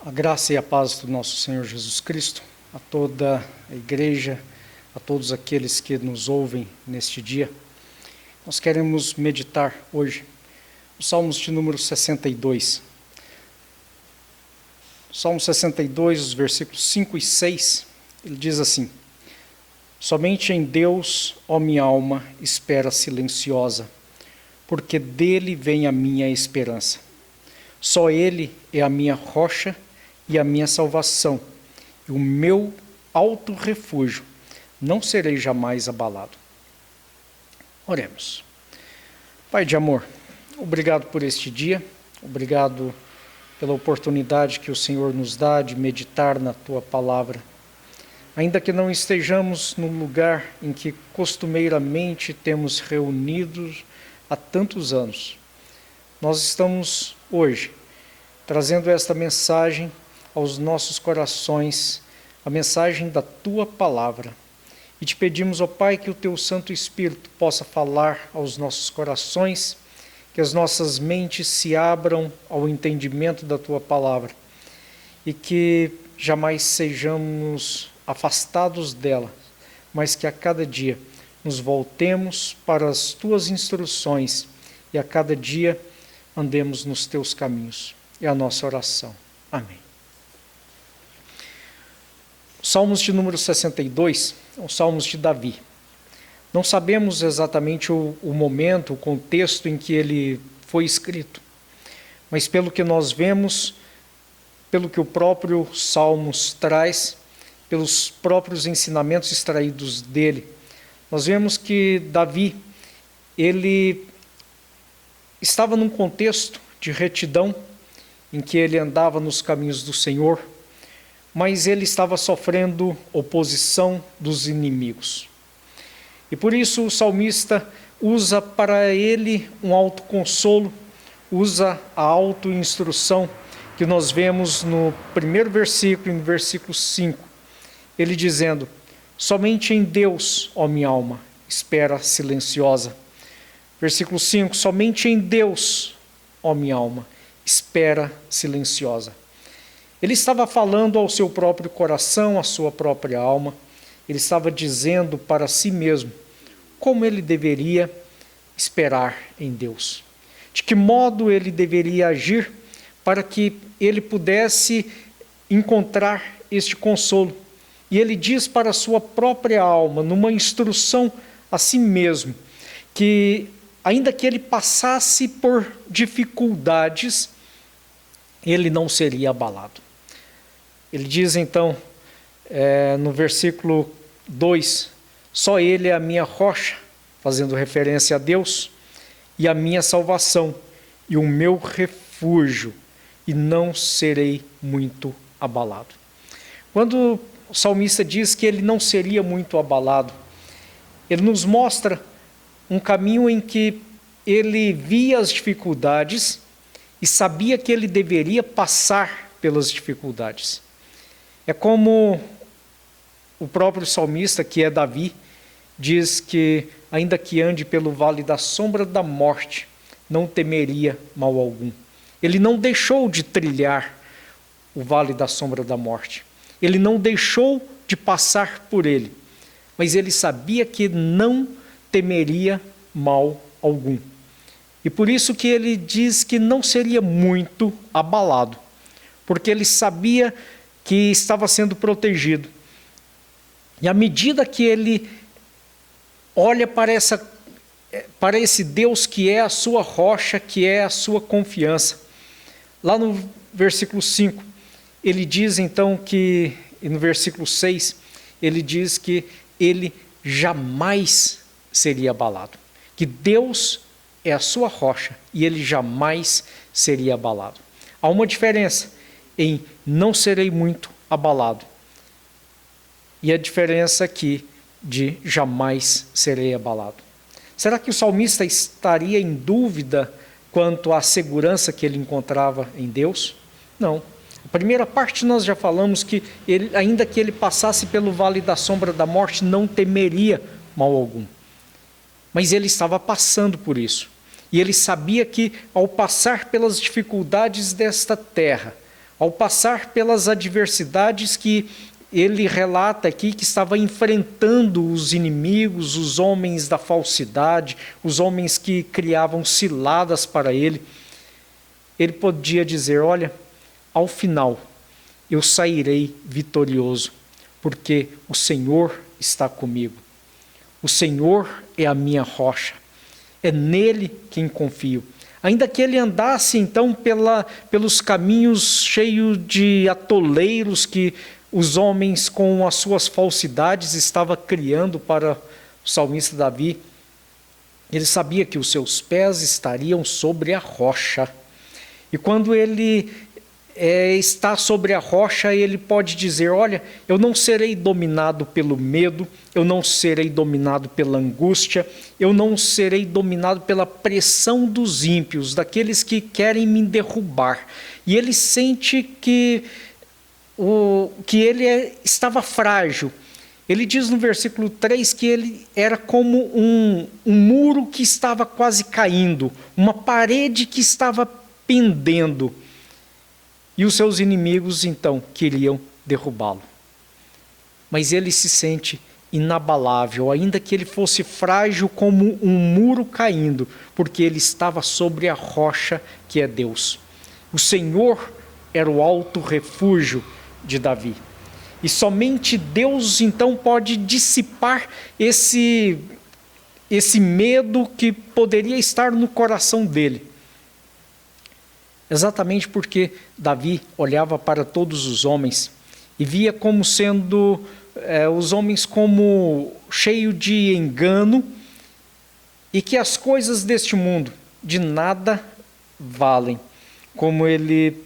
A graça e a paz do nosso Senhor Jesus Cristo, a toda a igreja, a todos aqueles que nos ouvem neste dia. Nós queremos meditar hoje os Salmos de número 62. Salmo 62, os versículos 5 e 6, ele diz assim: Somente em Deus, ó minha alma, espera silenciosa, porque dele vem a minha esperança. Só ele é a minha rocha e a minha salvação, e o meu alto refúgio, não serei jamais abalado. Oremos. Pai de amor, obrigado por este dia, obrigado pela oportunidade que o Senhor nos dá de meditar na Tua Palavra. Ainda que não estejamos no lugar em que costumeiramente temos reunidos há tantos anos, nós estamos hoje trazendo esta mensagem aos nossos corações, a mensagem da Tua Palavra. E te pedimos, ó Pai, que o Teu Santo Espírito possa falar aos nossos corações, que as nossas mentes se abram ao entendimento da Tua Palavra e que jamais sejamos afastados dela, mas que a cada dia nos voltemos para as Tuas instruções e a cada dia andemos nos Teus caminhos. É a nossa oração. Amém. Os Salmos de número 62 são os Salmos de Davi. Não sabemos exatamente o momento, o contexto em que ele foi escrito, mas pelo que nós vemos, pelo que o próprio Salmos traz, pelos próprios ensinamentos extraídos dele, nós vemos que Davi, ele estava num contexto de retidão, em que ele andava nos caminhos do Senhor, mas ele estava sofrendo oposição dos inimigos. E por isso o salmista usa para ele um autoconsolo, usa a autoinstrução que nós vemos no primeiro versículo e no versículo 5. Ele dizendo: Somente em Deus, ó minha alma, espera silenciosa. Versículo 5, somente em Deus, ó minha alma, espera silenciosa. Ele estava falando ao seu próprio coração, à sua própria alma. Ele estava dizendo para si mesmo como ele deveria esperar em Deus. De que modo ele deveria agir para que ele pudesse encontrar este consolo. E ele diz para a sua própria alma, numa instrução a si mesmo, que ainda que ele passasse por dificuldades, ele não seria abalado. Ele diz então, no versículo 2, só ele é a minha rocha, fazendo referência a Deus, e a minha salvação, e o meu refúgio, e não serei muito abalado. Quando o salmista diz que ele não seria muito abalado, ele nos mostra um caminho em que ele via as dificuldades e sabia que ele deveria passar pelas dificuldades. É como o próprio salmista, que é Davi, diz que, ainda que ande pelo vale da sombra da morte, não temeria mal algum. Ele não deixou de trilhar o vale da sombra da morte. Ele não deixou de passar por ele, mas ele sabia que não temeria mal algum. E por isso que ele diz que não seria muito abalado, porque ele sabia que estava sendo protegido. E à medida que ele olha para esse Deus que é a sua rocha, que é a sua confiança, lá no versículo 5, ele diz então que, e no versículo 6, ele diz que ele jamais seria abalado, que Deus é a sua rocha e ele jamais seria abalado. Há uma diferença em não serei muito abalado e a diferença aqui de jamais serei abalado. Será que o salmista estaria em dúvida quanto à segurança que ele encontrava em Deus? Não. A primeira parte nós já falamos que ele, ainda que ele passasse pelo vale da sombra da morte, não temeria mal algum. Mas ele estava passando por isso. E ele sabia que ao passar pelas dificuldades desta terra, ao passar pelas adversidades que ele relata aqui, que estava enfrentando os inimigos, os homens da falsidade, os homens que criavam ciladas para ele, ele podia dizer: olha, ao final eu sairei vitorioso, porque o Senhor está comigo. O Senhor é a minha rocha, é nele quem confio. Ainda que ele andasse então pelos caminhos cheios de atoleiros que os homens com as suas falsidades estavam criando para o salmista Davi, ele sabia que os seus pés estariam sobre a rocha. E quando ele está sobre a rocha, ele pode dizer: olha, eu não serei dominado pelo medo, eu não serei dominado pela angústia, eu não serei dominado pela pressão dos ímpios, daqueles que querem me derrubar. E ele sente que ele estava frágil. Ele diz no versículo 3 que ele era como um muro que estava quase caindo, uma parede que estava pendendo. E os seus inimigos, então, queriam derrubá-lo. Mas ele se sente inabalável, ainda que ele fosse frágil como um muro caindo, porque ele estava sobre a rocha que é Deus. O Senhor era o alto refúgio de Davi. E somente Deus, então, pode dissipar esse medo que poderia estar no coração dele. Exatamente porque Davi olhava para todos os homens e via como sendo os homens como cheios de engano, e que as coisas deste mundo de nada valem, como ele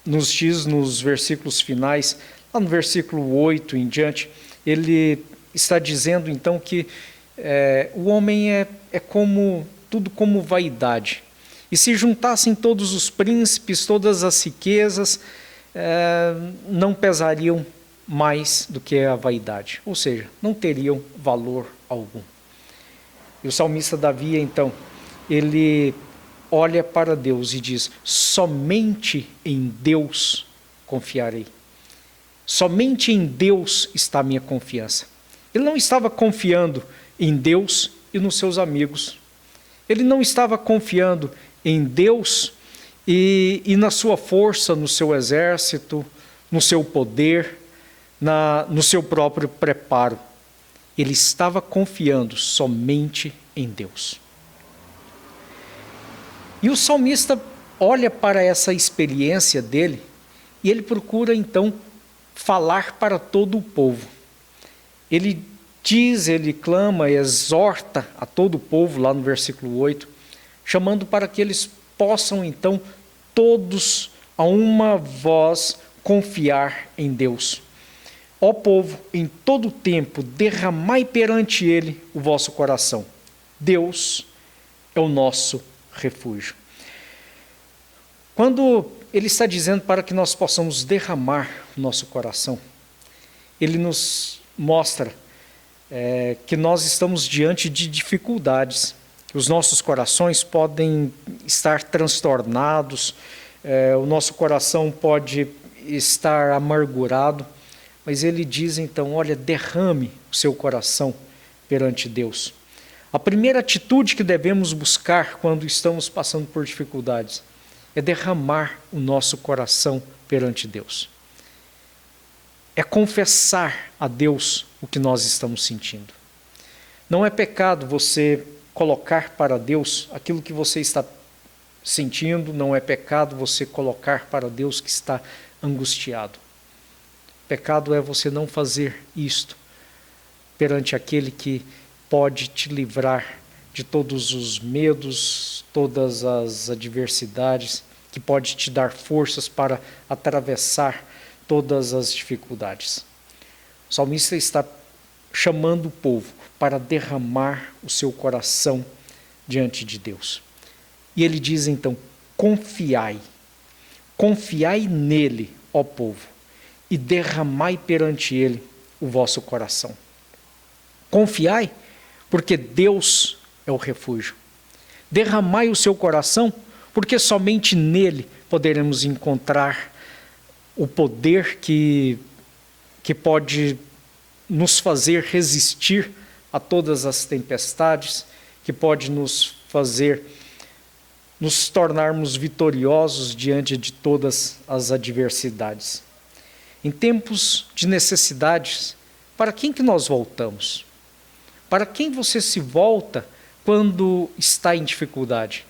nos diz nos versículos finais, lá no versículo 8 em diante, ele está dizendo então que o homem é como tudo como vaidade. E se juntassem todos os príncipes, todas as riquezas, não pesariam mais do que a vaidade, ou seja, não teriam valor algum. E o salmista Davi, então, ele olha para Deus e diz: somente em Deus confiarei. Somente em Deus está a minha confiança. Ele não estava confiando em Deus e nos seus amigos. Ele não estava confiando em Deus e na sua força, no seu exército, no seu poder, no seu próprio preparo. Ele estava confiando somente em Deus. E o salmista olha para essa experiência dele e ele procura então falar para todo o povo. Ele diz, ele clama, exorta a todo o povo lá no versículo 8, chamando para que eles possam então todos a uma voz confiar em Deus. Ó povo, em todo tempo derramai perante ele o vosso coração. Deus é o nosso refúgio. Quando ele está dizendo para que nós possamos derramar o nosso coração, ele nos mostra que nós estamos diante de dificuldades. Os nossos corações podem estar transtornados, o nosso coração pode estar amargurado, mas ele diz então: olha, derrame o seu coração perante Deus. A primeira atitude que devemos buscar quando estamos passando por dificuldades é derramar o nosso coração perante Deus. É confessar a Deus o que nós estamos sentindo. Não é pecado você colocar para Deus aquilo que você está sentindo, não é pecado você colocar para Deus que está angustiado. Pecado é você não fazer isto perante aquele que pode te livrar de todos os medos, todas as adversidades, que pode te dar forças para atravessar todas as dificuldades. O salmista está chamando o povo para derramar o seu coração diante de Deus. E ele diz então: confiai nele, ó povo, e derramai perante ele o vosso coração. Confiai, porque Deus é o refúgio. Derramai o seu coração, porque somente nele poderemos encontrar o poder que pode nos fazer resistir a todas as tempestades, que pode nos fazer nos tornarmos vitoriosos diante de todas as adversidades. Em tempos de necessidades, para quem que nós voltamos? Para quem você se volta quando está em dificuldade?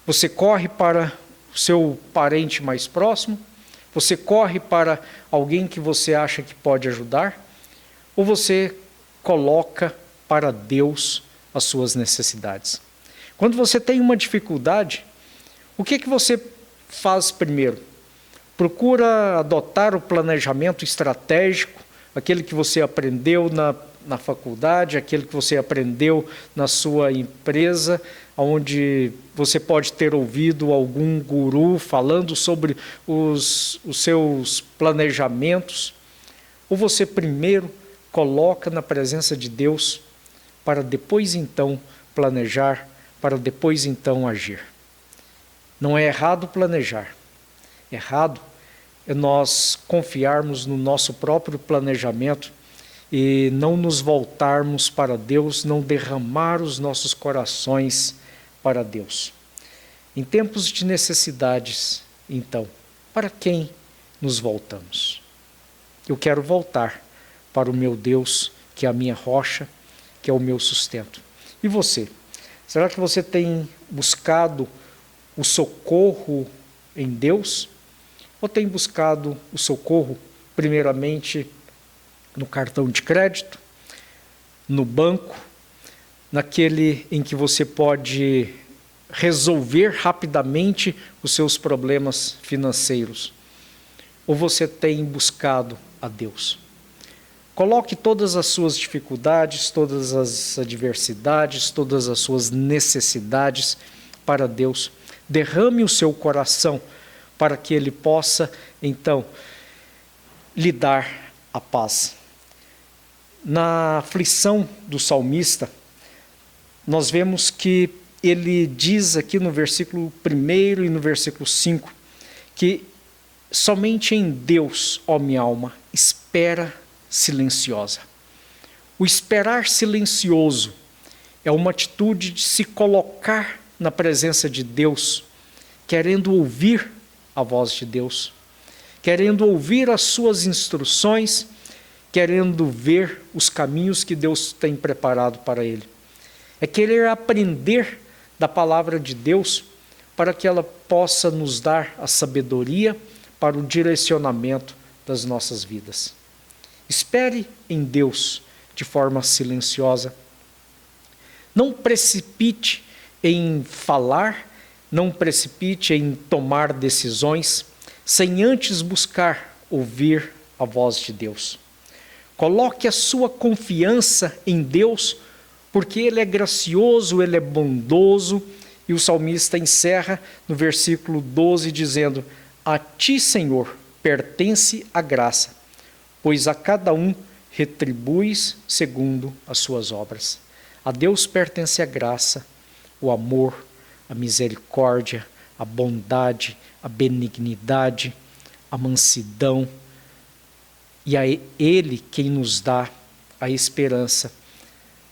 Você corre para o seu parente mais próximo? Você corre para alguém que você acha que pode ajudar? Ou você coloca para Deus as suas necessidades? Quando você tem uma dificuldade, o que você faz primeiro? Procura adotar o planejamento estratégico, aquele que você aprendeu na faculdade, aquele que você aprendeu na sua empresa, onde você pode ter ouvido algum guru falando sobre os seus planejamentos, ou você primeiro coloca na presença de Deus para depois então planejar, para depois então agir. Não é errado planejar. Errado é nós confiarmos no nosso próprio planejamento e não nos voltarmos para Deus, não derramar os nossos corações para Deus. Em tempos de necessidades, então, para quem nos voltamos? Eu quero voltar para o meu Deus, que é a minha rocha, que é o meu sustento. E você? Será que você tem buscado o socorro em Deus? Ou tem buscado o socorro, primeiramente, no cartão de crédito, no banco, naquele em que você pode resolver rapidamente os seus problemas financeiros? Ou você tem buscado a Deus? Coloque todas as suas dificuldades, todas as adversidades, todas as suas necessidades para Deus. Derrame o seu coração para que Ele possa, então, lhe dar a paz. Na aflição do salmista, nós vemos que ele diz aqui no versículo 1 e no versículo 5, que somente em Deus, ó minha alma, espera silenciosa. O esperar silencioso é uma atitude de se colocar na presença de Deus, querendo ouvir a voz de Deus, querendo ouvir as suas instruções, querendo ver os caminhos que Deus tem preparado para ele. É querer aprender da palavra de Deus para que ela possa nos dar a sabedoria para o direcionamento das nossas vidas. Espere em Deus de forma silenciosa. Não precipite em falar, não precipite em tomar decisões, sem antes buscar ouvir a voz de Deus. Coloque a sua confiança em Deus, porque Ele é gracioso, Ele é bondoso, e o salmista encerra no versículo 12 dizendo: a ti, Senhor, pertence a graça, pois a cada um retribuis segundo as suas obras. A Deus pertence a graça, o amor, a misericórdia, a bondade, a benignidade, a mansidão, e é Ele quem nos dá a esperança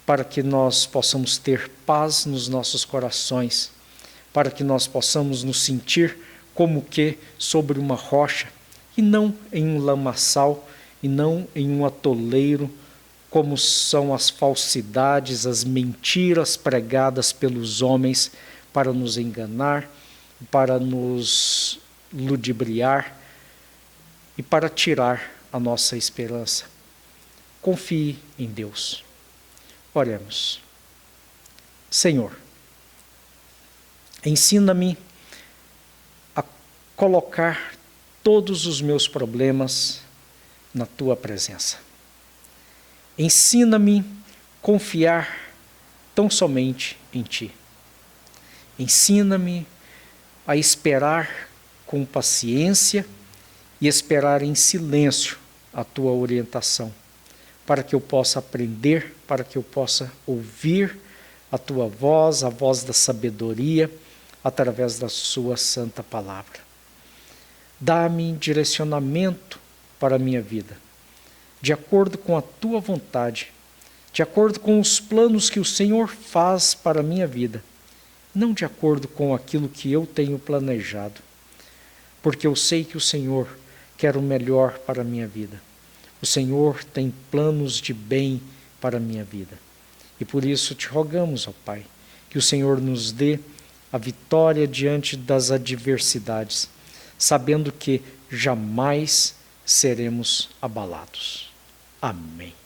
para que nós possamos ter paz nos nossos corações, para que nós possamos nos sentir como que sobre uma rocha, e não em um lamaçal, e não em um atoleiro, como são as falsidades, as mentiras pregadas pelos homens para nos enganar, para nos ludibriar e para tirar a nossa esperança. Confie em Deus. Oremos. Senhor, ensina-me a colocar todos os meus problemas na Tua presença. Ensina-me a confiar tão somente em Ti. Ensina-me a esperar com paciência e esperar em silêncio a Tua orientação, para que eu possa aprender, para que eu possa ouvir a Tua voz, a voz da sabedoria, através da Sua santa palavra. Dá-me direcionamento para a minha vida, de acordo com a tua vontade, de acordo com os planos que o Senhor faz para a minha vida, não de acordo com aquilo que eu tenho planejado, porque eu sei que o Senhor quer o melhor para a minha vida. O Senhor tem planos de bem para a minha vida. E por isso te rogamos, ó Pai, que o Senhor nos dê a vitória diante das adversidades, sabendo que jamais seremos abalados. Amém.